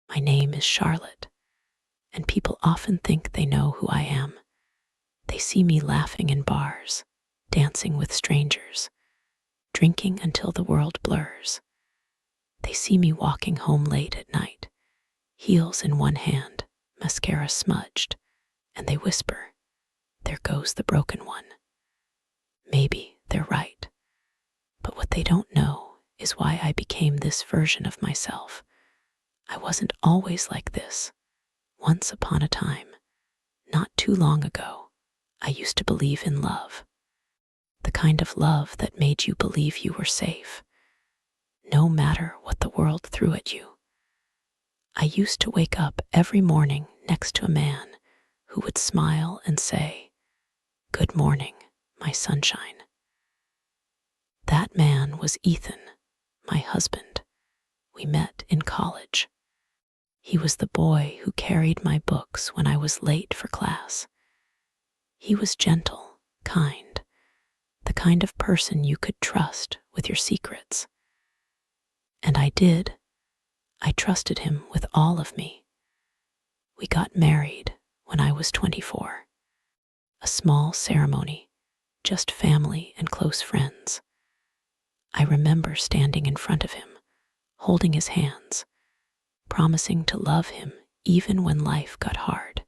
My name is Charlotte, and people often think they know who I am. They see me laughing in bars, dancing with strangers, drinking until the world blurs. They see me walking home late at night, heels in one hand, mascara smudged, and they whisper, "There goes the broken one." Maybe they're right, but what they don't know is why I became this version of myself. I wasn't always like this. Once upon a time, not too long ago, I used to believe in love. The kind of love that made you believe you were safe, no matter what the world threw at you. I used to wake up every morning next to a man who would smile and say, "Good morning, my sunshine." That man was Ethan, my husband. We met in college. He was the boy who carried my books when I was late for class. He was gentle, kind, the kind of person you could trust with your secrets. And I did. I trusted him with all of me. We got married when I was 24. A small ceremony, just family and close friends. I remember standing in front of him, holding his hands, promising to love him even when life got hard.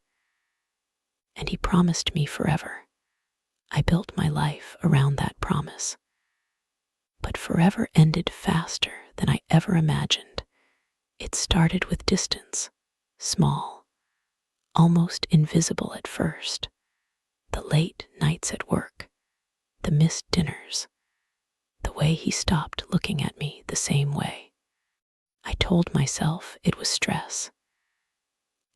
And he promised me forever. I built my life around that promise. But forever ended faster than I ever imagined. It started with distance, small, almost invisible at first. The late nights at work, the missed dinners, the way he stopped looking at me the same way. I told myself it was stress.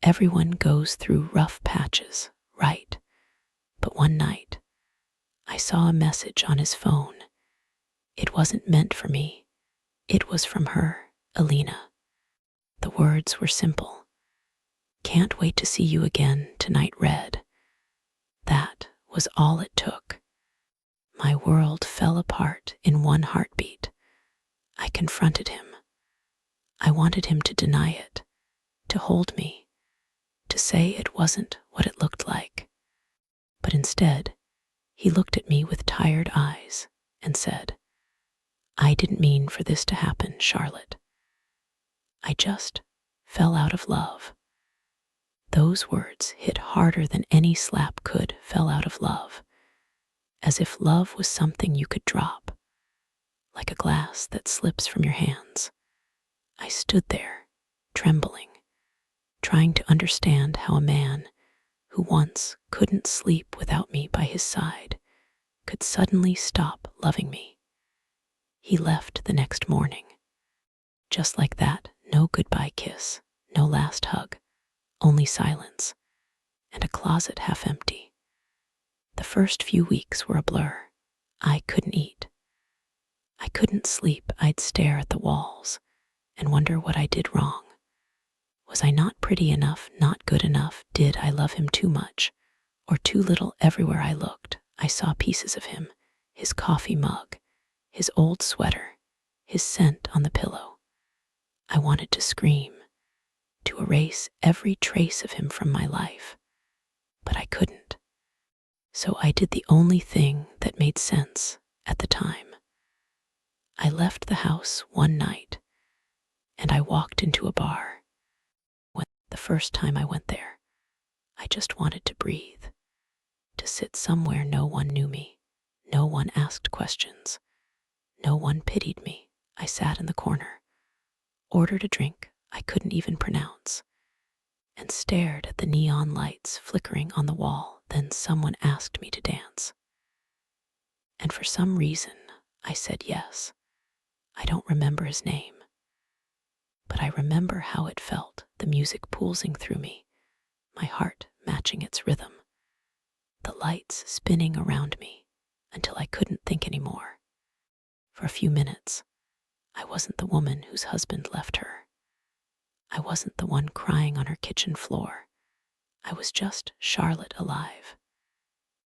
Everyone goes through rough patches, right? But one night, I saw a message on his phone. It wasn't meant for me. It was from her, Alina. The words were simple. "Can't wait to see you again tonight, Red." That was all it took. My world fell apart in one heartbeat. I confronted him. I wanted him to deny it, to hold me, to say it wasn't what it looked like. But instead, he looked at me with tired eyes and said, "I didn't mean for this to happen, Charlotte. I just fell out of love." Those words hit harder than any slap could. Fell out of love. As if love was something you could drop, like a glass that slips from your hands. I stood there, trembling, trying to understand how a man who once couldn't sleep without me by his side could suddenly stop loving me. He left the next morning. Just like that, no goodbye kiss, no last hug, only silence, and a closet half empty. The first few weeks were a blur. I couldn't eat. I couldn't sleep. I'd stare at the walls and wonder what I did wrong. Was I not pretty enough, not good enough? Did I love him too much or too little? Everywhere I looked, I saw pieces of him, his coffee mug, his old sweater, his scent on the pillow. I wanted to scream, to erase every trace of him from my life, but I couldn't. So I did the only thing that made sense at the time. I left the house one night and I walked into a bar. When the first time I went there, I just wanted to breathe, to sit somewhere no one knew me, no one asked questions, no one pitied me. I sat in the corner, ordered a drink I couldn't even pronounce, and stared at the neon lights flickering on the wall. Then someone asked me to dance. And for some reason, I said yes. I don't remember his name, but I remember how it felt, the music pulsing through me, my heart matching its rhythm, the lights spinning around me until I couldn't think anymore. For a few minutes, I wasn't the woman whose husband left her. I wasn't the one crying on her kitchen floor. I was just Charlotte, alive,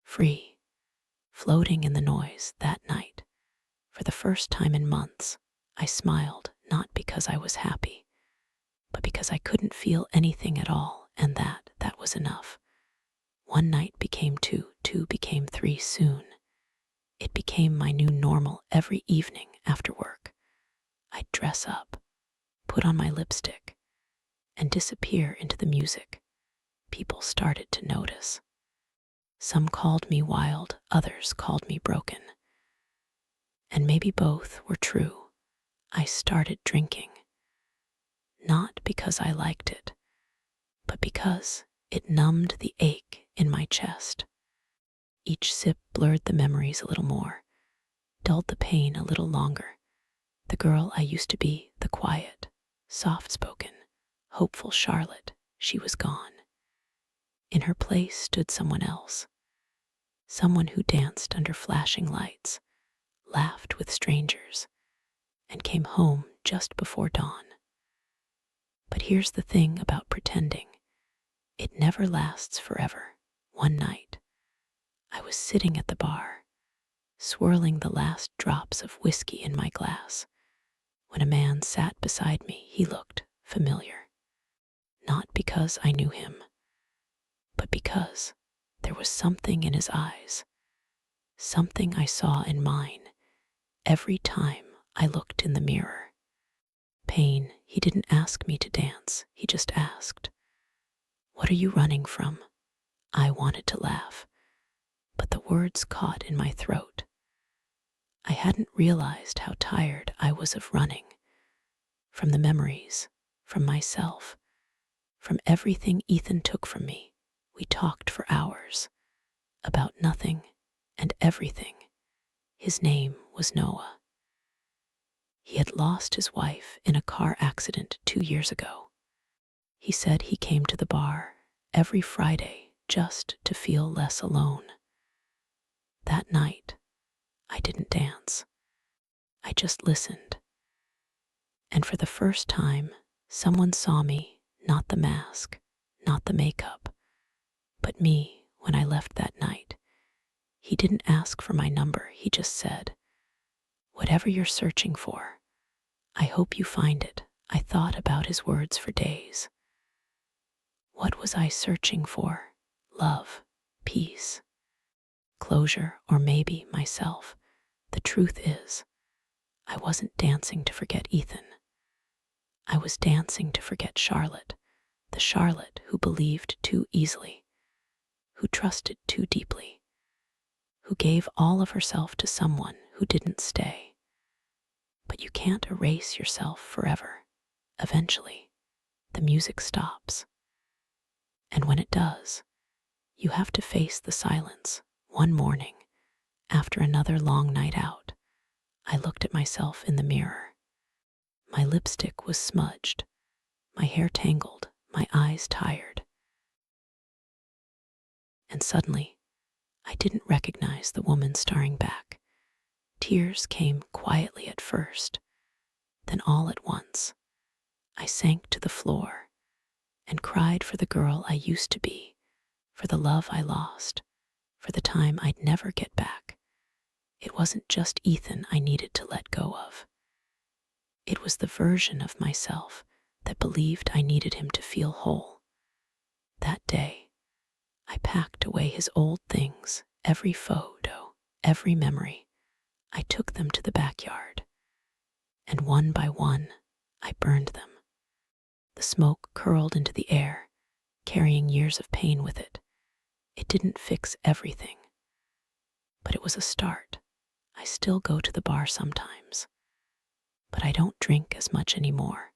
free, floating in the noise. That night, for the first time in months, I smiled, not because I was happy, but but because I couldn't feel anything at all, and that was enough. One night became two, two became three soon. It became my new normal every evening after work. I'd dress up, put on my lipstick, and disappear into the music. People started to notice. Some called me wild, others called me broken. And maybe both were true. I started drinking. Not because I liked it, but because it numbed the ache in my chest. Each sip blurred the memories a little more, dulled the pain a little longer. The girl I used to be, the quiet, soft-spoken, hopeful Charlotte, she was gone. In her place stood someone else, someone who danced under flashing lights, laughed with strangers, and came home just before dawn. But here's the thing about pretending. It never lasts forever. One night, I was sitting at the bar, swirling the last drops of whiskey in my glass, when a man sat beside me. He looked familiar. Not because I knew him, but because there was something in his eyes, something I saw in mine every time I looked in the mirror. Pain. He didn't ask me to dance, he just asked, "What are you running from?" I wanted to laugh, but the words caught in my throat. I hadn't realized how tired I was of running. From the memories, from myself, from everything Ethan took from me. We talked for hours, about nothing and everything. His name was Noah. He had lost his wife in a car accident 2 years ago. He said he came to the bar every Friday just to feel less alone. That night, I didn't dance. I just listened. And for the first time, someone saw me, not the mask, not the makeup, but me when I left that night. He didn't ask for my number, he just said, "Whatever you're searching for, I hope you find it." I thought about his words for days. What was I searching for? Love, peace, closure, or maybe myself. The truth is, I wasn't dancing to forget Ethan. I was dancing to forget Charlotte, the Charlotte who believed too easily, who trusted too deeply, who gave all of herself to someone who didn't stay. But you can't erase yourself forever. Eventually, the music stops. And when it does, you have to face the silence. One morning, after another long night out, I looked at myself in the mirror. My lipstick was smudged, my hair tangled, my eyes tired. And suddenly, I didn't recognize the woman staring back. Tears came quietly at first, then all at once, I sank to the floor and cried for the girl I used to be, for the love I lost, for the time I'd never get back. It wasn't just Ethan I needed to let go of. It was the version of myself that believed I needed him to feel whole. That day, I packed away his old things, every photo, every memory. I took them to the backyard, and one by one, I burned them. The smoke curled into the air, carrying years of pain with it. It didn't fix everything, but it was a start. I still go to the bar sometimes, but I don't drink as much anymore.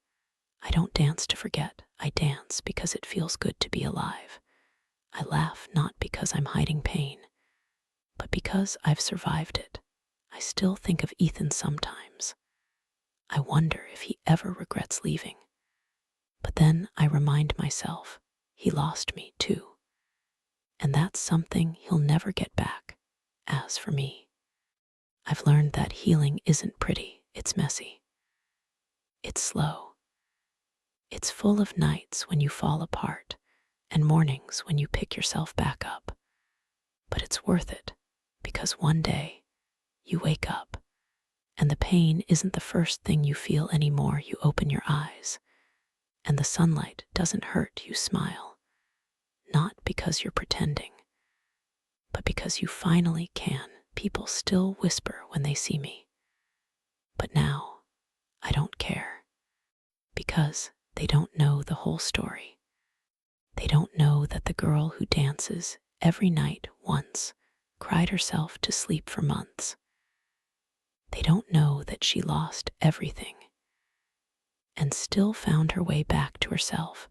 I don't dance to forget. I dance because it feels good to be alive. I laugh not because I'm hiding pain, but because I've survived it. I still think of Ethan sometimes. I wonder if he ever regrets leaving. But then I remind myself, he lost me too. And that's something he'll never get back. As for me, I've learned that healing isn't pretty, it's messy. It's slow. It's full of nights when you fall apart and mornings when you pick yourself back up. But it's worth it, because one day you wake up and the pain isn't the first thing you feel anymore. You open your eyes and the sunlight doesn't hurt, you smile, not because you're pretending, but because you finally can. People still whisper when they see me, but now I don't care, because they don't know the whole story. They don't know that the girl who dances every night once cried herself to sleep for months. They don't know that she lost everything and still found her way back to herself.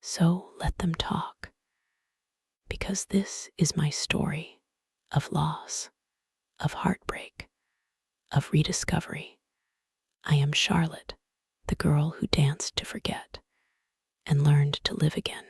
So let them talk, because this is my story of loss, of heartbreak, of rediscovery. I am Charlotte, the girl who danced to forget and learned to live again.